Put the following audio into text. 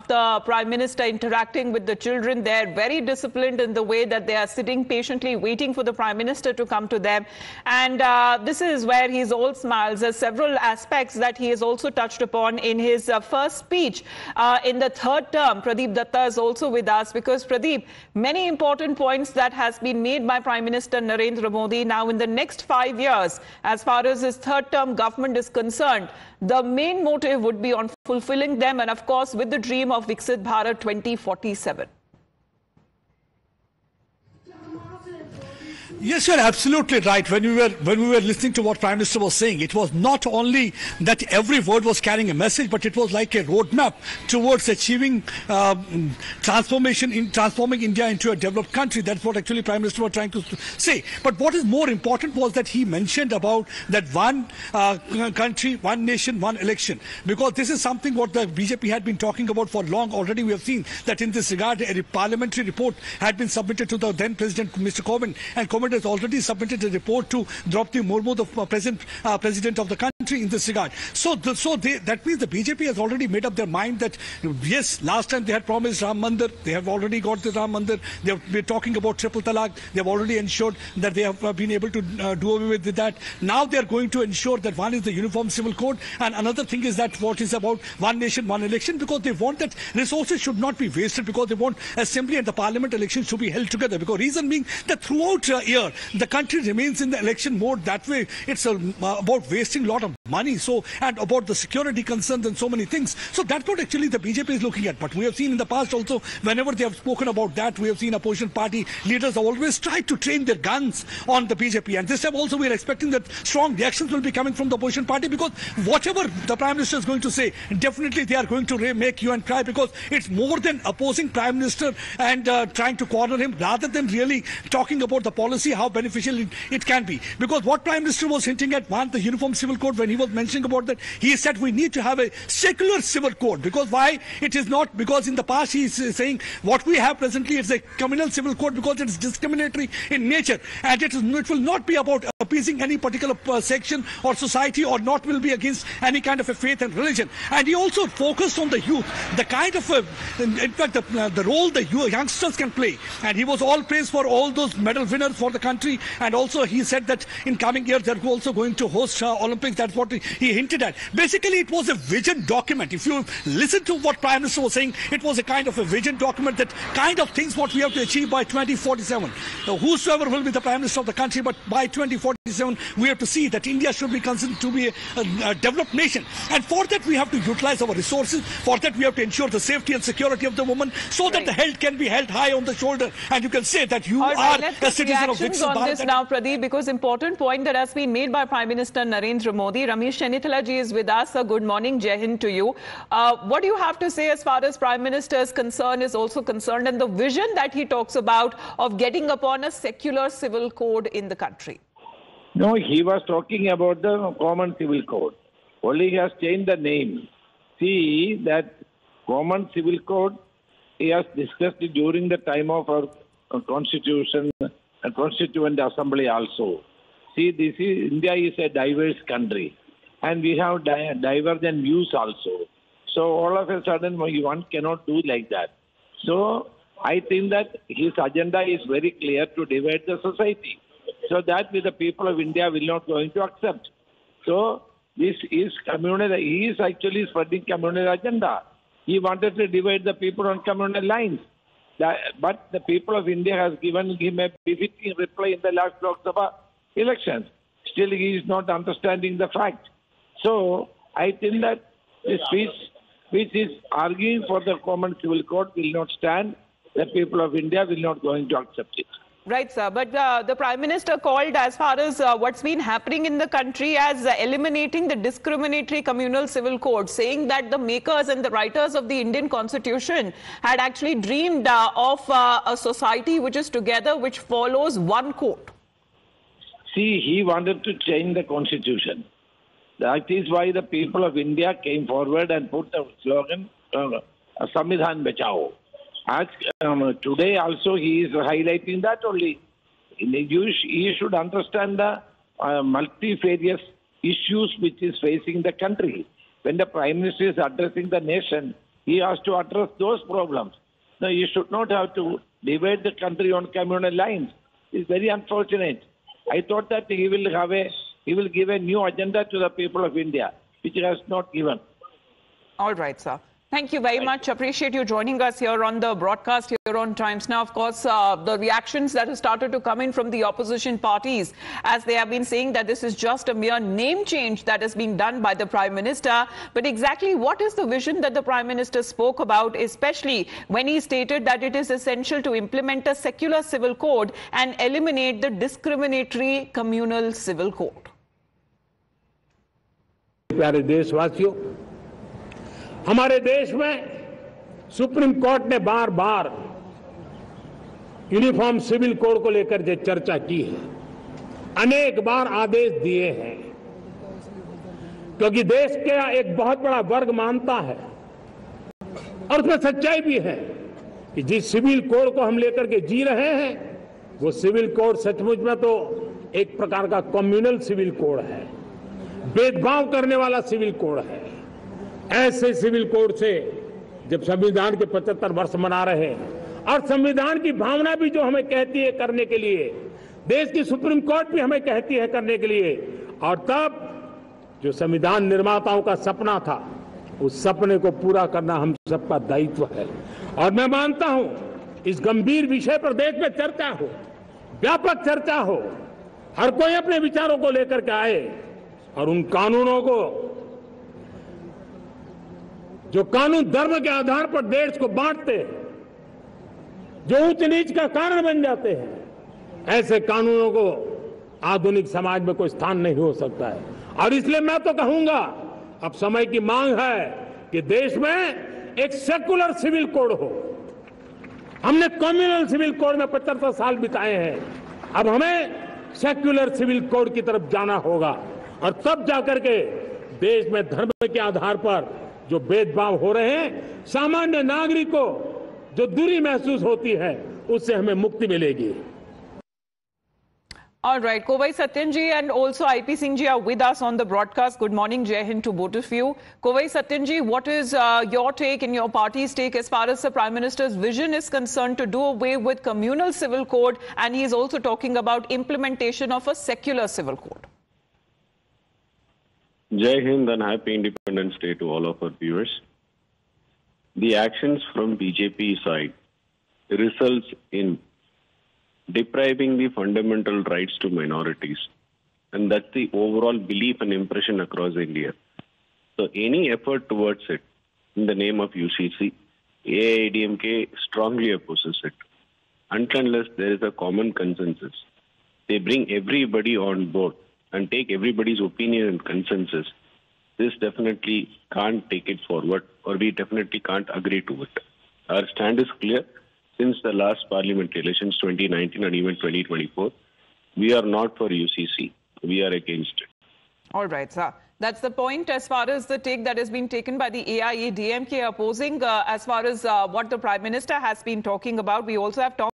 the Prime Minister interacting with the children. They're very disciplined in the way that they are sitting patiently waiting for the Prime Minister to come to them. And this is where he's all smiles. There's several aspects that he has also touched upon in his first speech in the third term. Pradeep Datta is also with us because, Pradeep, many important points that has been made by Prime Minister Narendra Modi. Now, in the next 5 years, as far as his third term government is concerned, the main motive would be on fulfilling them and, of course, with the dream of Viksit Bharat 2047. Yes, you're absolutely right. When we were listening to what Prime Minister was saying, it was not only that every word was carrying a message, but it was like a roadmap towards achieving transforming India into a developed country. That's what actually Prime Minister was trying to say. But what is more important was that he mentioned about that one country, one nation, one election. Because this is something what the BJP had been talking about for long already. We have seen that in this regard, a parliamentary report had been submitted to the then President, Mr. Corbyn, and Corbyn has already submitted a report to Draupadi Murmu, the president of the country, in this regard. That means the BJP has already made up their mind that yes, last time they had promised Ram Mandir, they have already got the Ram Mandir. They have been talking about triple talaq. They have already ensured that they have been able to do away with that. Now they are going to ensure that one is the uniform civil code, and another thing is that what is about one nation, one election, because they want that resources should not be wasted, because they want assembly and the parliament elections to be held together. Because reason being that throughout year the country remains in the election mode. That way it's about wasting a lot of money, and about the security concerns and so many things. So that's what actually the BJP is looking at. But we have seen in the past also, whenever they have spoken about that, we have seen opposition party leaders have always tried to train their guns on the BJP. And this time also we are expecting that strong reactions will be coming from the opposition party, because whatever the Prime Minister is going to say, definitely they are going to make you and cry, because it's more than opposing Prime Minister and trying to corner him, rather than really talking about the policy, how beneficial it can be. Because what Prime Minister was hinting at, one, the Uniform Civil Code, when he was mentioning about that, he said we need to have a secular civil code. Because why? It is not, because in the past he is saying what we have presently is a communal civil code, because it is discriminatory in nature, and it will not be about appeasing any particular section or society, or not will be against any kind of a faith and religion. And he also focused on the youth, the kind of in fact the role the youngsters can play, and he was all praised for all those medal winners for the country. And also he said that in coming years they're also going to host Olympics. That's what he hinted at. Basically it was a vision document. If you listen to what Prime Minister was saying, it was a kind of a vision document, that kind of things what we have to achieve by 2047. Whosoever will be the Prime Minister of the country, but by 2047 we have to see that India should be considered to be a developed nation. And for that we have to utilize our resources. For that we have to ensure the safety and security of the woman, so that the health can be held high on the shoulder, and you can say that you are a citizen of Viksit Bharat. On this now, Pradeep, because important point that has been made by Prime Minister Narendra Modi. Ramesh Chennithala ji is with us. Good morning, Jai Hind to you. What do you have to say as far as Prime Minister's concern is also concerned, and the vision that he talks about of getting upon a secular civil code in the country? No, he was talking about the common civil code. Only he has changed the name. See, that common civil code he has discussed during the time of our constitution and constituent assembly also. See, India is a diverse country, and we have divergent views also. So all of a sudden one cannot do like that. So I think that his agenda is very clear, to divide the society. So that the people of India will not going to accept. So this is communal. He is actually spreading communal agenda. He wanted to divide the people on communal lines. But the people of India has given him a befitting reply in the last Lok Sabha elections. Still he is not understanding the fact. So I think that this speech which is arguing for the common civil code will not stand. The people of India will not going to accept it. Right, sir. But the Prime Minister called, as far as what's been happening in the country, as eliminating the discriminatory communal civil code, saying that the makers and the writers of the Indian Constitution had actually dreamed of a society which is together, which follows one code. See, he wanted to change the Constitution. That is why the people of India came forward and put the slogan, Samvidhan Bachao. As today also he is highlighting that only. He should understand the multifarious issues which is facing the country. When the Prime Minister is addressing the nation, He has to address those problems. No, you should not have to divide the country on communal lines. It's very unfortunate. I thought that he will give a new agenda to the people of India, which he has not given. All right, sir. Thank you very much. Appreciate you joining us here on the broadcast here on Times Now. Of course, the reactions that have started to come in from the opposition parties, as they have been saying that this is just a mere name change that is being done by the Prime Minister. But exactly what is the vision that the Prime Minister spoke about, especially when he stated that it is essential to implement a secular civil code and eliminate the discriminatory communal civil code? प्यारे देशवासियों, हमारे देश में supreme court ने बार बार uniform civil code को लेकर जो चर्चा की है, अनेक बार आदेश दिए हैं, क्योंकि देश का एक बहुत बड़ा वर्ग मानता है और उसमें सच्चाई भी है कि जिस सिविल कोड को हम लेकर के जी रहे हैं, वो सिविल कोड सचमुच में तो एक प्रकार का कम्युनल सिविल कोड है, भेदभाव करने वाला सिविल कोड है। ऐसे सिविल कोड से जब संविधान के 75 वर्ष मना रहे हैं और संविधान की भावना भी जो हमें कहती है करने के लिए, देश की सुप्रीम कोर्ट भी हमें कहती है करने के लिए, और तब जो संविधान निर्माताओं का सपना था, उस सपने को पूरा करना हम सबका दायित्व है। और मैं मानता हूं इस गंभीर विषय पर देश में चर्चा हो, व्यापक चर्चा हो, हर कोई अपने विचारों को लेकर के आए और उन कानूनों को, जो कानून धर्म के आधार पर देश को बांटते हैं, जो ऊंच नीच का कारण बन जाते हैं, ऐसे कानूनों को आधुनिक समाज में कोई स्थान नहीं हो सकता है। और इसलिए मैं तो कहूंगा, अब समय की मांग है कि देश में एक सेकुलर सिविल कोड हो। हमने कम्युनल सिविल कोड में 75 साल बिताए हैं, अब हमें सेक्युलर सिविल कोड की तरफ जाना होगा, और तब जाकर के देश में धर्म के आधार पर जो भेदभाव हो रहे हैं, सामान्य नागरिक को जो दूरी महसूस होती है, उससे हमें मुक्ति मिलेगी। All right, Kovai Satyan ji and also IP Singh ji are with us on the broadcast. Good morning, Jai Hind to both of you. Kovai Satyan ji, what is your take and your party's take as far as the Prime Minister's vision is concerned to do away with communal civil code, and he is also talking about implementation of a secular civil code? Jai Hind and happy Independence Day to all of our viewers. The actions from BJP side results in depriving the fundamental rights to minorities, and that's the overall belief and impression across India. So any effort towards it in the name of UCC, AIADMK strongly opposes it. Unless there is a common consensus, they bring everybody on board and take everybody's opinion and consensus, this definitely can't take it forward, or we definitely can't agree to it. Our stand is clear. Since the last parliamentary elections, 2019 and even 2024, we are not for UCC. We are against it. All right, sir. That's the point as far as the take that has been taken by the AIADMK opposing as far as what the Prime Minister has been talking about. We also have